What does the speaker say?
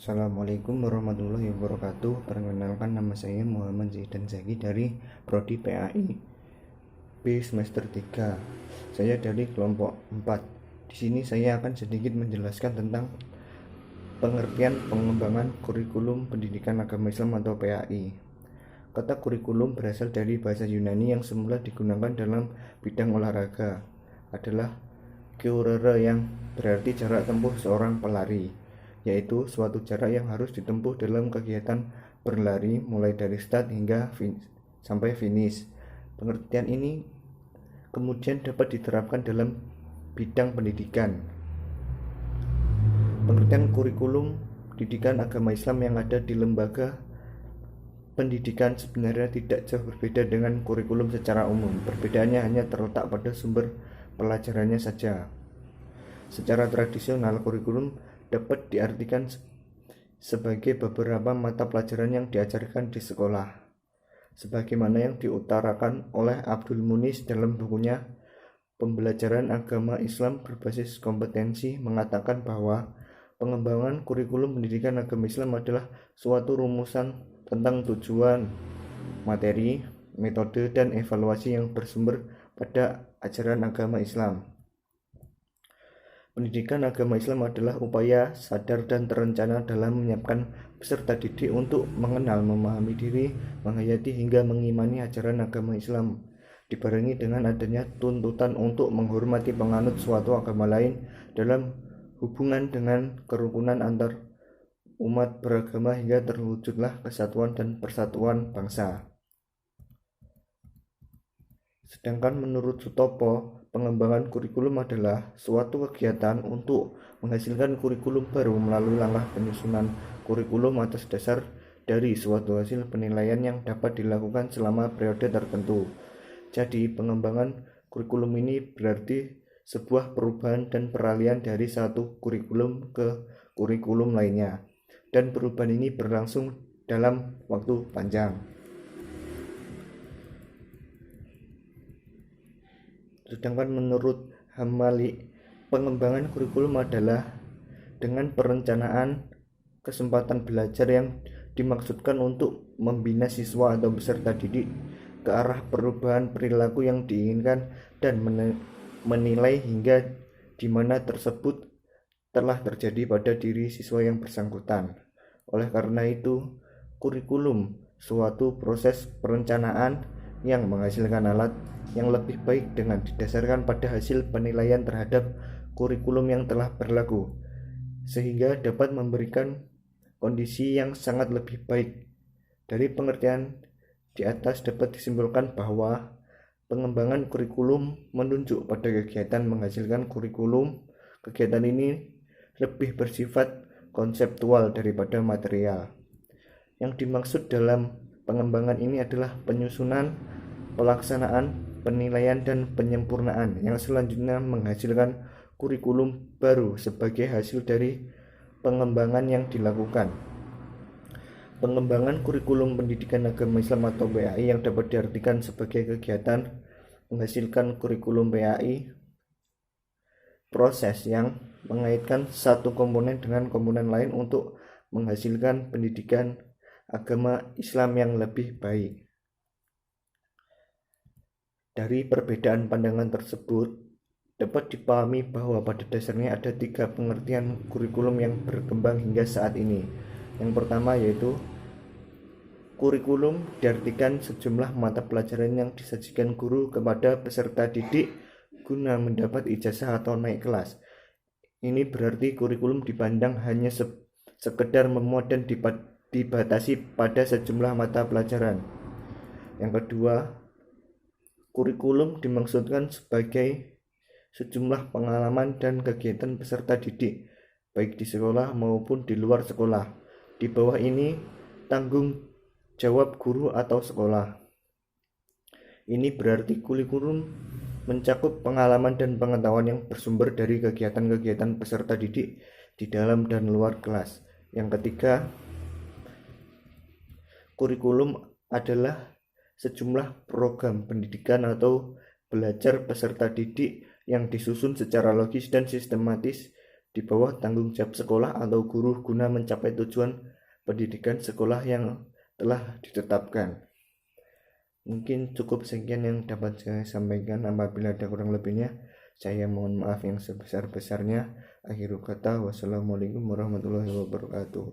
Assalamualaikum warahmatullahi wabarakatuh. Perkenalkan, nama saya Muhammad Zaidan Zaki dari Prodi PAI B semester 3. Saya dari kelompok 4. Di sini saya akan sedikit menjelaskan tentang pengertian pengembangan kurikulum pendidikan agama Islam atau PAI. Kata kurikulum berasal dari bahasa Yunani yang semula digunakan dalam bidang olahraga, adalah kurere, yang berarti jarak tempuh seorang pelari, yaitu suatu jarak yang harus ditempuh dalam kegiatan berlari mulai dari start hingga sampai finish. Pengertian ini kemudian dapat diterapkan dalam bidang pendidikan. Pengertian kurikulum pendidikan agama Islam yang ada di lembaga pendidikan sebenarnya tidak jauh berbeda dengan kurikulum secara umum. Perbedaannya hanya terletak pada sumber pelajarannya saja. Secara tradisional, kurikulum dapat diartikan sebagai beberapa mata pelajaran yang diajarkan di sekolah, sebagaimana yang diutarakan oleh Abdul Munis dalam bukunya Pembelajaran Agama Islam Berbasis Kompetensi, mengatakan bahwa pengembangan kurikulum pendidikan agama Islam adalah suatu rumusan tentang tujuan, materi, metode, dan evaluasi yang bersumber pada ajaran agama Islam. Pendidikan agama Islam adalah upaya sadar dan terencana dalam menyiapkan peserta didik untuk mengenal, memahami diri, menghayati hingga mengimani ajaran agama Islam, dibarengi dengan adanya tuntutan untuk menghormati penganut suatu agama lain dalam hubungan dengan kerukunan antar umat beragama hingga terwujudlah kesatuan dan persatuan bangsa. Sedangkan menurut Sutopo, pengembangan kurikulum adalah suatu kegiatan untuk menghasilkan kurikulum baru melalui langkah penyusunan kurikulum atas dasar dari suatu hasil penilaian yang dapat dilakukan selama periode tertentu. Jadi, pengembangan kurikulum ini berarti sebuah perubahan dan peralihan dari satu kurikulum ke kurikulum lainnya, dan perubahan ini berlangsung dalam waktu panjang. Sedangkan menurut Hamali, pengembangan kurikulum adalah dengan perencanaan kesempatan belajar yang dimaksudkan untuk membina siswa atau peserta didik ke arah perubahan perilaku yang diinginkan dan menilai hingga di mana tersebut telah terjadi pada diri siswa yang bersangkutan. Oleh karena itu, kurikulum suatu proses perencanaan yang menghasilkan alat yang lebih baik dengan didasarkan pada hasil penilaian terhadap kurikulum yang telah berlaku, sehingga dapat memberikan kondisi yang sangat lebih baik. Dari pengertian di atas dapat disimpulkan bahwa pengembangan kurikulum menunjuk pada kegiatan menghasilkan kurikulum. Kegiatan ini lebih bersifat konseptual daripada material. Yang dimaksud dalam pengembangan ini adalah penyusunan, pelaksanaan, penilaian, dan penyempurnaan yang selanjutnya menghasilkan kurikulum baru sebagai hasil dari pengembangan yang dilakukan. Pengembangan kurikulum pendidikan agama Islam atau PAI yang dapat diartikan sebagai kegiatan menghasilkan kurikulum PAI, proses yang mengaitkan satu komponen dengan komponen lain untuk menghasilkan pendidikan agama Islam yang lebih baik. Dari perbedaan pandangan tersebut, dapat dipahami bahwa pada dasarnya ada 3 pengertian kurikulum yang berkembang hingga saat ini. Yang pertama yaitu kurikulum diartikan sejumlah mata pelajaran yang disajikan guru kepada peserta didik guna mendapat ijazah atau naik kelas. Ini berarti kurikulum dipandang hanya sekedar memuat dan dibatasi pada sejumlah mata pelajaran. Yang kedua, kurikulum dimaksudkan sebagai sejumlah pengalaman dan kegiatan peserta didik, baik di sekolah maupun di luar sekolah. Di bawah ini tanggung jawab guru atau sekolah. Ini berarti kurikulum mencakup pengalaman dan pengetahuan yang bersumber dari kegiatan-kegiatan peserta didik di dalam dan luar kelas. Yang ketiga, kurikulum adalah sejumlah program pendidikan atau belajar peserta didik yang disusun secara logis dan sistematis di bawah tanggung jawab sekolah atau guru guna mencapai tujuan pendidikan sekolah yang telah ditetapkan. Mungkin cukup sekian yang dapat saya sampaikan. Apabila ada kurang lebihnya, saya mohon maaf yang sebesar-besarnya. Akhirul kata, wassalamualaikum warahmatullahi wabarakatuh.